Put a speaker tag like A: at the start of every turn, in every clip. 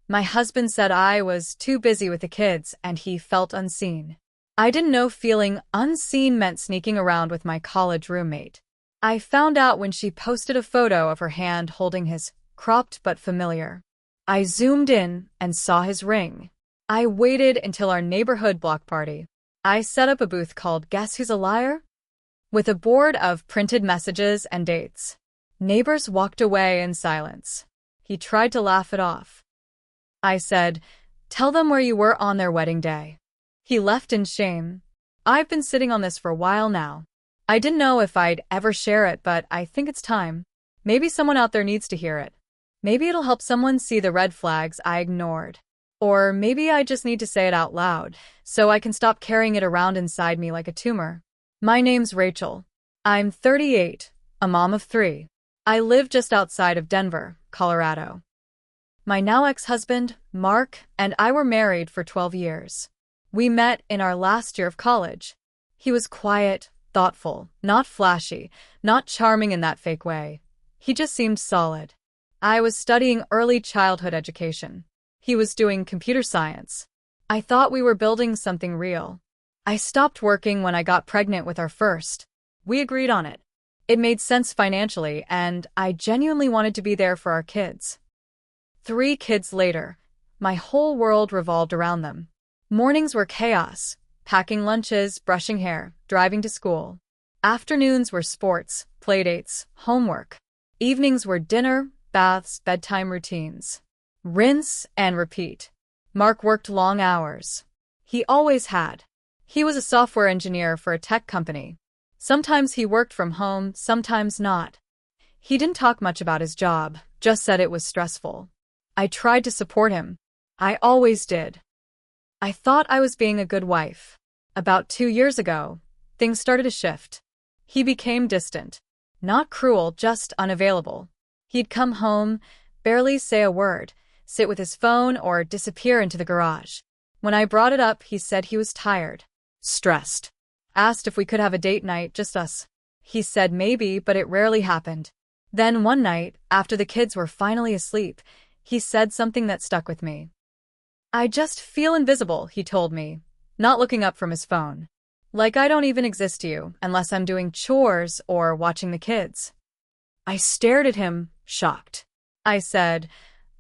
A: My husband said I was too busy with the kids and he felt unseen. I didn't know feeling unseen meant sneaking around with my college roommate. I found out when she posted a photo of her hand holding his, cropped but familiar. I zoomed in and saw his ring. I waited until our neighborhood block party. I set up a booth called Guess Who's a Liar? With a board of printed messages and dates. Neighbors walked away in silence. He tried to laugh it off. I said, "Tell them where you were on their wedding day." He left in shame. I've been sitting on this for a while now. I didn't know if I'd ever share it, but I think it's time. Maybe someone out there needs to hear it. Maybe it'll help someone see the red flags I ignored. Or maybe I just need to say it out loud, so I can stop carrying it around inside me like a tumor. My name's Rachel. I'm 38, a mom of 3. I live just outside of Denver, Colorado. My now ex-husband, Mark, and I were married for 12 years. We met in our last year of college. He was quiet, thoughtful, not flashy, not charming in that fake way. He just seemed solid. I was studying early childhood education. He was doing computer science. I thought we were building something real. I stopped working when I got pregnant with our first. We agreed on it. It made sense financially, and I genuinely wanted to be there for our kids. 3 kids later, my whole world revolved around them. Mornings were chaos, packing lunches, brushing hair, driving to school. Afternoons were sports, playdates, homework. Evenings were dinner, baths, bedtime routines. Rinse and repeat. Mark worked long hours. He always had. He was a software engineer for a tech company. Sometimes he worked from home, sometimes not. He didn't talk much about his job, just said it was stressful. I tried to support him. I always did. I thought I was being a good wife. About 2 years ago, things started to shift. He became distant. Not cruel, just unavailable. He'd come home, barely say a word, sit with his phone, or disappear into the garage. When I brought it up, he said he was tired, stressed. Asked if we could have a date night, just us. He said maybe, but it rarely happened. Then one night, after the kids were finally asleep, he said something that stuck with me. "I just feel invisible," he told me, not looking up from his phone. "Like I don't even exist to you unless I'm doing chores or watching the kids." I stared at him, shocked. I said,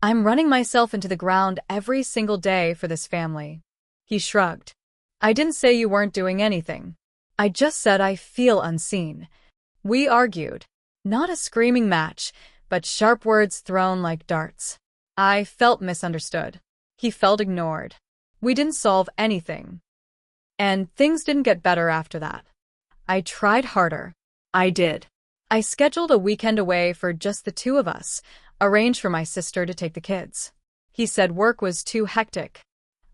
A: "I'm running myself into the ground every single day for this family." He shrugged. "I didn't say you weren't doing anything. I just said I feel unseen." We argued. Not a screaming match, but sharp words thrown like darts. I felt misunderstood. He felt ignored. We didn't solve anything. And things didn't get better after that. I tried harder. I did. I scheduled a weekend away for just the 2 of us, arranged for my sister to take the kids. He said work was too hectic.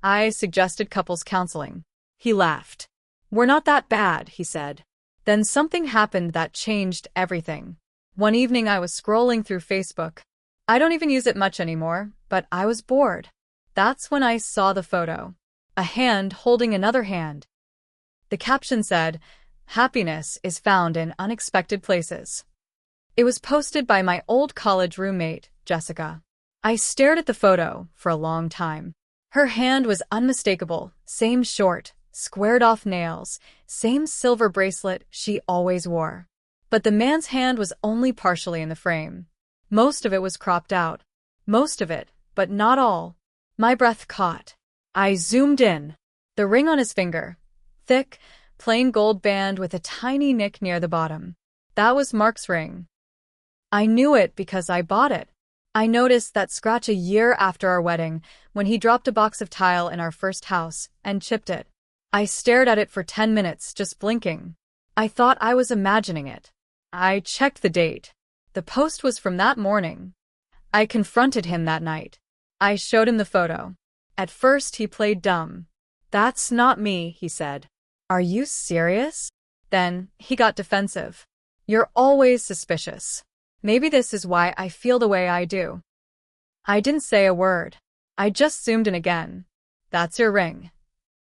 A: I suggested couples counseling. He laughed. "We're not that bad," he said. Then something happened that changed everything. One evening I was scrolling through Facebook. I don't even use it much anymore, but I was bored. That's when I saw the photo. A hand holding another hand. The caption said, "Happiness is found in unexpected places." It was posted by my old college roommate, Jessica. I stared at the photo for a long time. Her hand was unmistakable, same short, squared-off nails, same silver bracelet she always wore. But the man's hand was only partially in the frame. Most of it was cropped out. Most of it, but not all. My breath caught. I zoomed in. The ring on his finger. Thick, plain gold band with a tiny nick near the bottom. That was Mark's ring. I knew it because I bought it. I noticed that scratch a year after our wedding when he dropped a box of tile in our first house and chipped it. I stared at it for 10 minutes, just blinking. I thought I was imagining it. I checked the date. The post was from that morning. I confronted him that night. I showed him the photo. At first he played dumb. "That's not me," he said. "Are you serious?" Then he got defensive. "You're always suspicious. Maybe this is why I feel the way I do." I didn't say a word. I just zoomed in again. "That's your ring."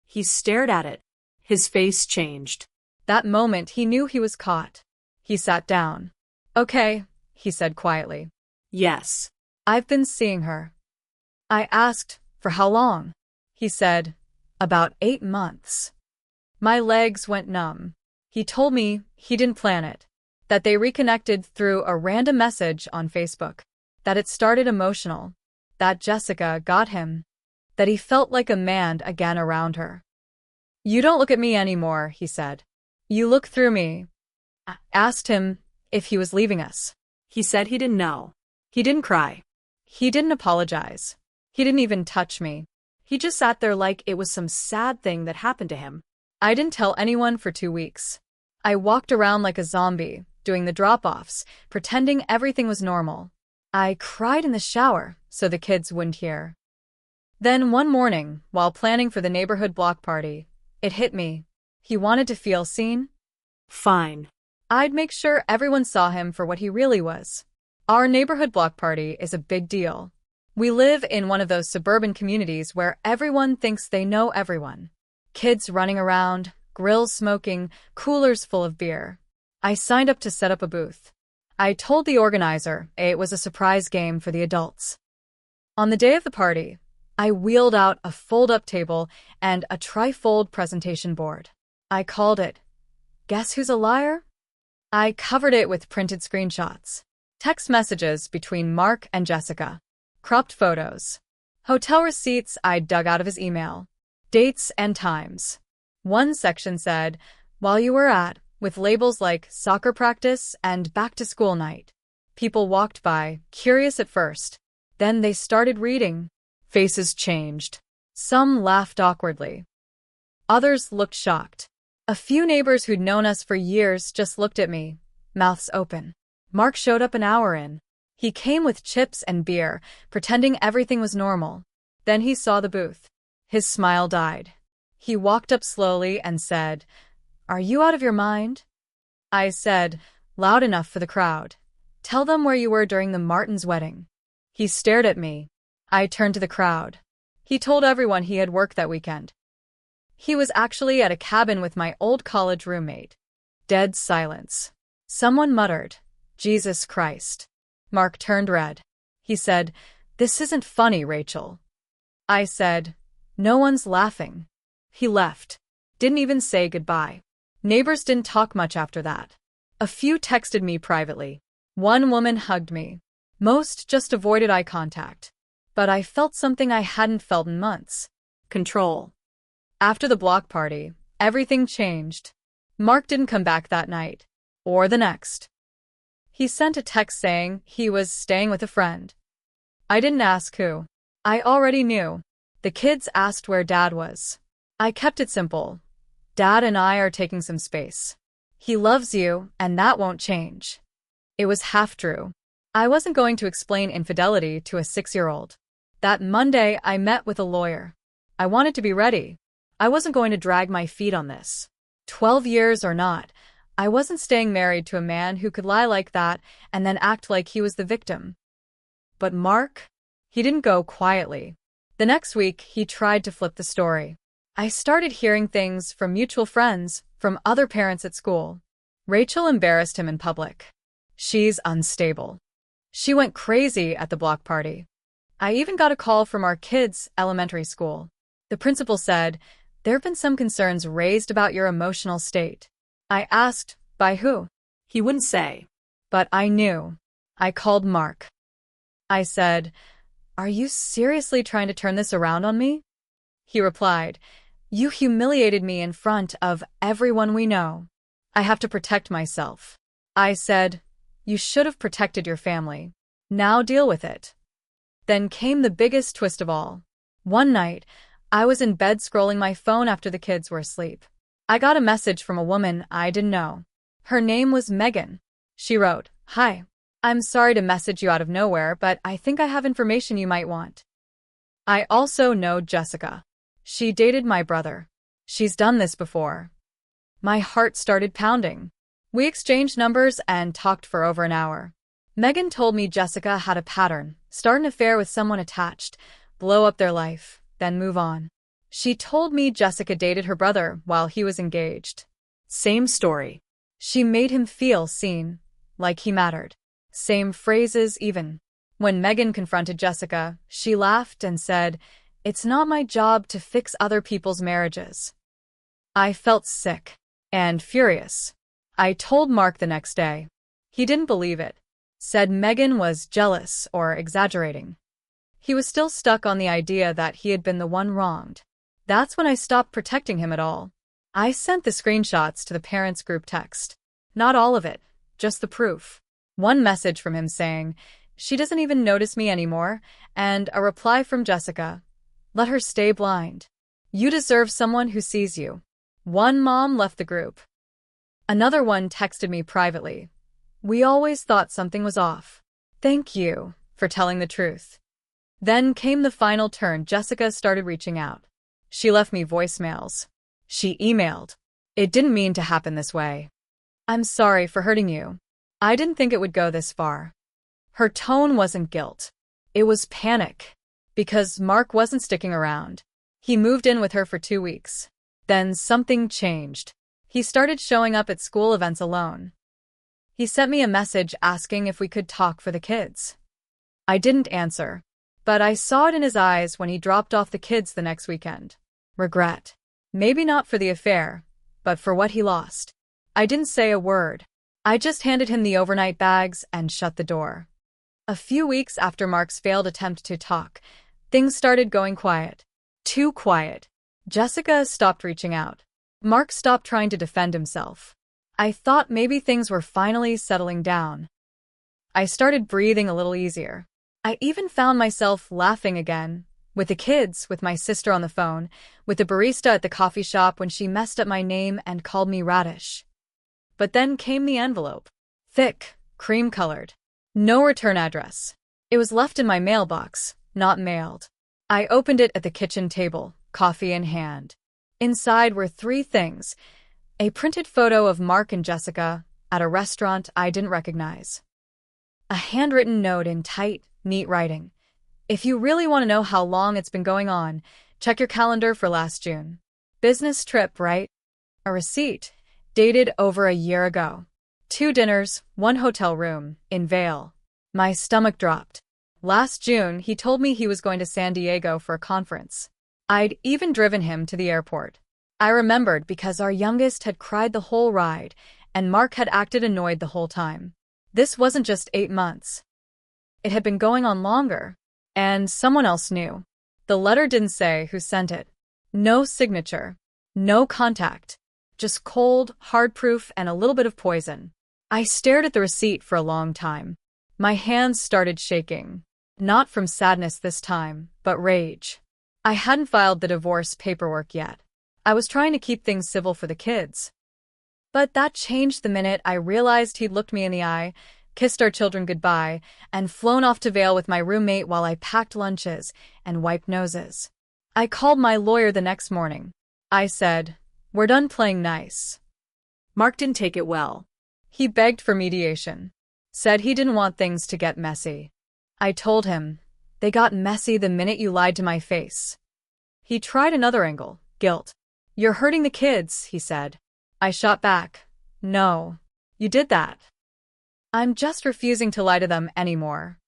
A: He stared at it. His face changed. That moment he knew he was caught. He sat down. "Okay," he said quietly. "Yes. I've been seeing her." I asked, for how long? He said, about 8 months. My legs went numb. He told me he didn't plan it, that they reconnected through a random message on Facebook, that it started emotional, that Jessica got him, that he felt like a man again around her. You don't look at me anymore, he said. You look through me. I asked him if he was leaving us. He said he didn't know. He didn't cry. He didn't apologize. He didn't even touch me. He just sat there like it was some sad thing that happened to him. I didn't tell anyone for 2 weeks. I walked around like a zombie, doing the drop-offs, pretending everything was normal. I cried in the shower so the kids wouldn't hear. Then one morning, while planning for the neighborhood block party, it hit me. He wanted to feel seen? Fine. I'd make sure everyone saw him for what he really was. Our neighborhood block party is a big deal. We live in one of those suburban communities where everyone thinks they know everyone. Kids running around, grills smoking, coolers full of beer. I signed up to set up a booth. I told the organizer it was a surprise game for the adults. On the day of the party, I wheeled out a fold-up table and a tri-fold presentation board. I called it, Guess Who's a Liar? I covered it with printed screenshots, text messages between Mark and Jessica, cropped photos, hotel receipts I'd dug out of his email, dates and times. One section said, while you were at, with labels like soccer practice and back-to-school night. People walked by, curious at first. Then they started reading. Faces changed. Some laughed awkwardly. Others looked shocked. A few neighbors who'd known us for years just looked at me, mouths open. Mark showed up an hour in. He came with chips and beer, pretending everything was normal. Then he saw the booth. His smile died. He walked up slowly and said, Are you out of your mind? I said, loud enough for the crowd, Tell them where you were during the Martins' wedding. He stared at me. I turned to the crowd. He told everyone he had work that weekend. He was actually at a cabin with my old college roommate. Dead silence. Someone muttered, Jesus Christ. Mark turned red. He said, This isn't funny, Rachel. I said, No one's laughing. He left. Didn't even say goodbye. Neighbors didn't talk much after that. A few texted me privately. One woman hugged me. Most just avoided eye contact. But I felt something I hadn't felt in months. Control. After the block party, everything changed. Mark didn't come back that night. Or the next. He sent a text saying he was staying with a friend. I didn't ask who. I already knew. The kids asked where Dad was. I kept it simple. Dad and I are taking some space. He loves you, and that won't change. It was half true. I wasn't going to explain infidelity to a 6-year-old. That Monday, I met with a lawyer. I wanted to be ready. I wasn't going to drag my feet on this. 12 years or not, I wasn't staying married to a man who could lie like that and then act like he was the victim. But Mark? He didn't go quietly. The next week, he tried to flip the story. I started hearing things from mutual friends, from other parents at school. Rachel embarrassed him in public. She's unstable. She went crazy at the block party. I even got a call from our kids' elementary school. The principal said, There have been some concerns raised about your emotional state. I asked, by who? He wouldn't say. But I knew. I called Mark. I said, Are you seriously trying to turn this around on me? He replied, You humiliated me in front of everyone we know. I have to protect myself. I said, You should have protected your family. Now deal with it. Then came the biggest twist of all. One night, I was in bed scrolling my phone after the kids were asleep. I got a message from a woman I didn't know. Her name was Megan. She wrote, Hi. I'm sorry to message you out of nowhere, but I think I have information you might want. I also know Jessica. She dated my brother. She's done this before. My heart started pounding. We exchanged numbers and talked for over an hour. Megan told me Jessica had a pattern, start an affair with someone attached, blow up their life, then move on. She told me Jessica dated her brother while he was engaged. Same story. She made him feel seen, like he mattered. Same phrases even. When Megan confronted Jessica, she laughed and said, "It's not my job to fix other people's marriages." I felt sick and furious. I told Mark the next day. He didn't believe it, said Megan was jealous or exaggerating. He was still stuck on the idea that he had been the one wronged. That's when I stopped protecting him at all. I sent the screenshots to the parents' group text. Not all of it, just the proof. One message from him saying, "She doesn't even notice me anymore," and a reply from Jessica, "Let her stay blind. You deserve someone who sees you." One mom left the group. Another one texted me privately, "We always thought something was off. Thank you for telling the truth." Then came the final turn. Jessica started reaching out. She left me voicemails. She emailed. "It didn't mean to happen this way. I'm sorry for hurting you. I didn't think it would go this far." Her tone wasn't guilt. It was panic. Because Mark wasn't sticking around. He moved in with her for 2 weeks. Then something changed. He started showing up at school events alone. He sent me a message asking if we could talk for the kids. I didn't answer, but I saw it in his eyes when he dropped off the kids the next weekend. Regret. Maybe not for the affair, but for what he lost. I didn't say a word. I just handed him the overnight bags and shut the door. A few weeks after Mark's failed attempt to talk, things started going quiet. Too quiet. Jessica stopped reaching out. Mark stopped trying to defend himself. I thought maybe things were finally settling down. I started breathing a little easier. I even found myself laughing again. With the kids, with my sister on the phone, with the barista at the coffee shop when she messed up my name and called me Radish. But then came the envelope. Thick, cream-colored. No return address. It was left in my mailbox, not mailed. I opened it at the kitchen table, coffee in hand. Inside were 3 things. A printed photo of Mark and Jessica at a restaurant I didn't recognize. A handwritten note in tight, neat writing. "If you really want to know how long it's been going on, check your calendar for last June. Business trip, right?" A receipt, dated over a year ago. 2 dinners, 1 hotel room, in Vail. My stomach dropped. Last June, he told me he was going to San Diego for a conference. I'd even driven him to the airport. I remembered because our youngest had cried the whole ride, and Mark had acted annoyed the whole time. This wasn't just 8 months. It had been going on longer, and someone else knew. The letter didn't say who sent it. No signature. No contact. Just cold, hard proof and a little bit of poison. I stared at the receipt for a long time. My hands started shaking. Not from sadness this time, but rage. I hadn't filed the divorce paperwork yet. I was trying to keep things civil for the kids. But that changed the minute I realized he'd looked me in the eye, kissed our children goodbye, and flown off to Vail with my roommate while I packed lunches and wiped noses. I called my lawyer the next morning. I said, "We're done playing nice." Mark didn't take it well. He begged for mediation. Said he didn't want things to get messy. I told him, "They got messy the minute you lied to my face." He tried another angle, guilt. "You're hurting the kids," he said. I shot back, "No, you did that. I'm just refusing to lie to them anymore."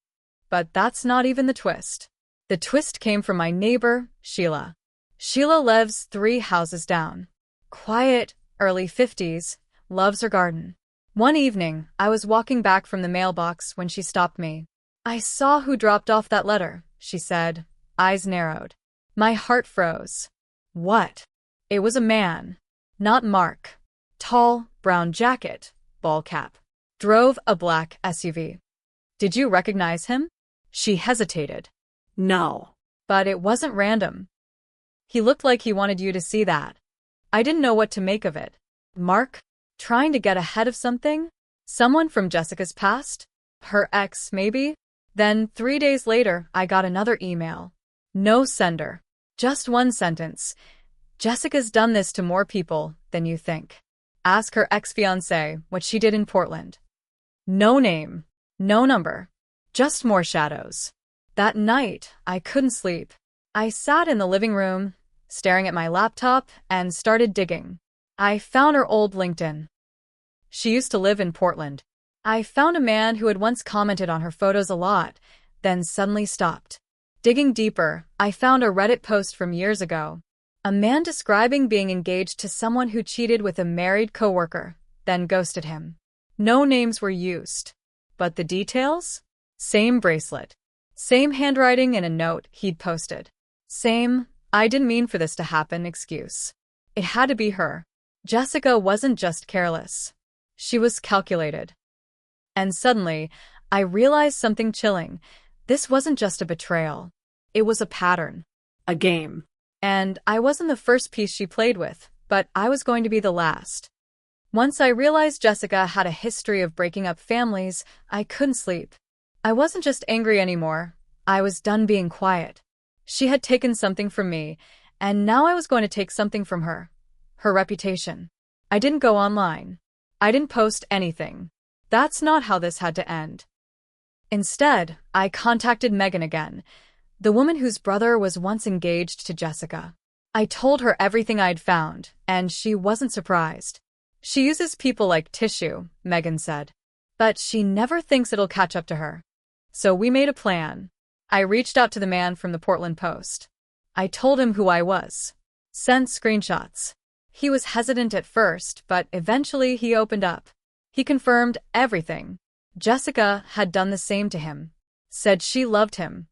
A: But that's not even the twist. The twist came from my neighbor, Sheila. Sheila lives 3 houses down. Quiet, early 50s, loves her garden. One evening, I was walking back from the mailbox when she stopped me. "I saw who dropped off that letter," she said, eyes narrowed. My heart froze. What? It was a man. Not Mark. Tall, brown jacket, ball cap. Drove a black SUV. "Did you recognize him?" She hesitated. "No." But it wasn't random. He looked like he wanted you to see that. I didn't know what to make of it. Mark? Trying to get ahead of something? Someone from Jessica's past? Her ex, maybe? Then 3 days later, I got another email. No sender. Just one sentence. "Jessica's done this to more people than you think. Ask her ex-fiancé what she did in Portland." No name. No number. Just more shadows. That night, I couldn't sleep. I sat in the living room, staring at my laptop, and started digging. I found her old LinkedIn. She used to live in Portland. I found a man who had once commented on her photos a lot, then suddenly stopped. Digging deeper, I found a Reddit post from years ago. A man describing being engaged to someone who cheated with a married coworker, then ghosted him. No names were used. But the details? Same bracelet. Same handwriting in a note he'd posted. Same, "I didn't mean for this to happen" excuse. It had to be her. Jessica wasn't just careless. She was calculated. And suddenly, I realized something chilling. This wasn't just a betrayal. It was a pattern. A game. And I wasn't the first piece she played with, but I was going to be the last. Once I realized Jessica had a history of breaking up families, I couldn't sleep. I wasn't just angry anymore. I was done being quiet. She had taken something from me, and now I was going to take something from her. Her reputation. I didn't go online. I didn't post anything. That's not how this had to end. Instead, I contacted Megan again, the woman whose brother was once engaged to Jessica. I told her everything I'd found, and she wasn't surprised. "She uses people like tissue," Megan said. "But she never thinks it'll catch up to her." So we made a plan. I reached out to the man from the Portland Post. I told him who I was. Sent screenshots. He was hesitant at first, but eventually he opened up. He confirmed everything. Jessica had done the same to him. Said she loved him.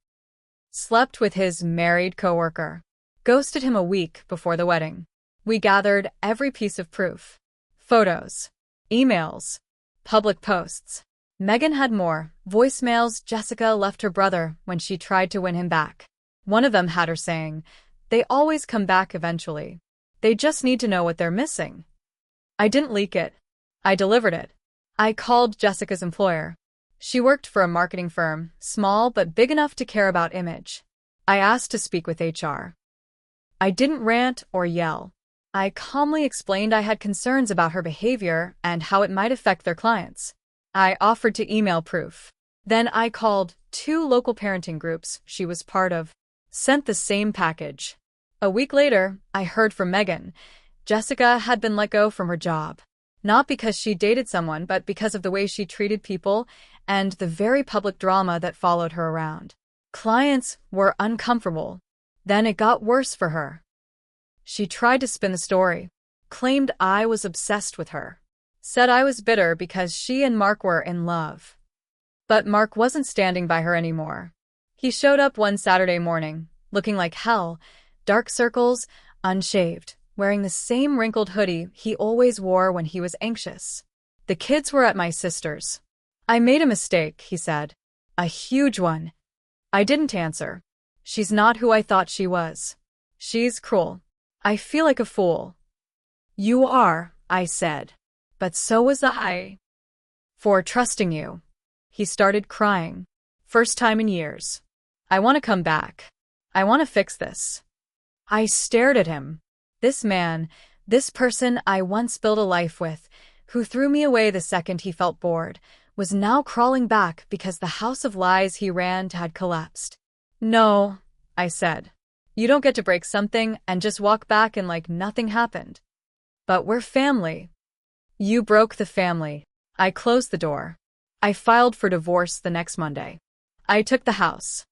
A: Slept with his married coworker. Ghosted him a week before the wedding. We gathered every piece of proof. Photos. Emails. Public posts. Megan had more. Voicemails Jessica left her brother when she tried to win him back. One of them had her saying, "They always come back eventually. They just need to know what they're missing." I didn't leak it. I delivered it. I called Jessica's employer. She worked for a marketing firm, small but big enough to care about image. I asked to speak with HR. I didn't rant or yell. I calmly explained I had concerns about her behavior and how it might affect their clients. I offered to email proof. Then I called 2 local parenting groups she was part of. Sent the same package. A week later, I heard from Megan. Jessica had been let go from her job. Not because she dated someone, but because of the way she treated people and the very public drama that followed her around. Clients were uncomfortable. Then it got worse for her. She tried to spin the story. Claimed I was obsessed with her. Said I was bitter because she and Mark were in love. But Mark wasn't standing by her anymore. He showed up one Saturday morning, looking like hell, dark circles, unshaved, wearing the same wrinkled hoodie he always wore when he was anxious. "The kids were at my sister's. I made a mistake," he said. "A huge one." I didn't answer. "She's not who I thought she was. She's cruel. I feel like a fool." "You are," I said. "But so was I. For trusting you." He started crying. First time in years. "I want to come back. I want to fix this." I stared at him. This man, this person I once built a life with, who threw me away the second he felt bored, was now crawling back because the house of lies he ran had collapsed. "No," I said. "You don't get to break something and just walk back and like nothing happened. But we're family." "You broke the family." I closed the door. I filed for divorce the next Monday. I took the house.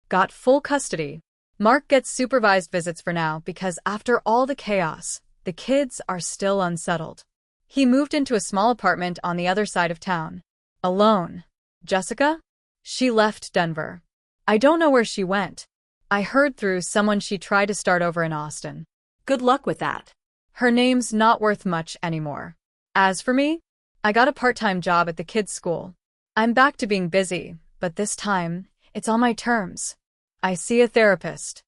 A: Got full custody. Mark gets supervised visits for now because after all the chaos, the kids are still unsettled. He moved into a small apartment on the other side of town. Alone. Jessica? She left Denver. I don't know where she went. I heard through someone she tried to start over in Austin. Good luck with that. Her name's not worth much anymore. As for me, I got a part-time job at the kids' school. I'm back to being busy, but this time, it's on my terms. I see a therapist.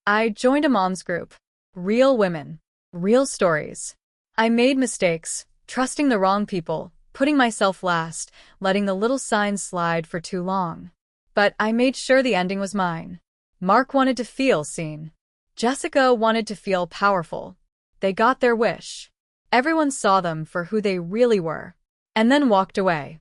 A: I joined a mom's group. Real women. Real stories. I made mistakes, trusting the wrong people, putting myself last, letting the little signs slide for too long. But I made sure the ending was mine. Mark wanted to feel seen. Jessica wanted to feel powerful. They got their wish. Everyone saw them for who they really were, and then walked away.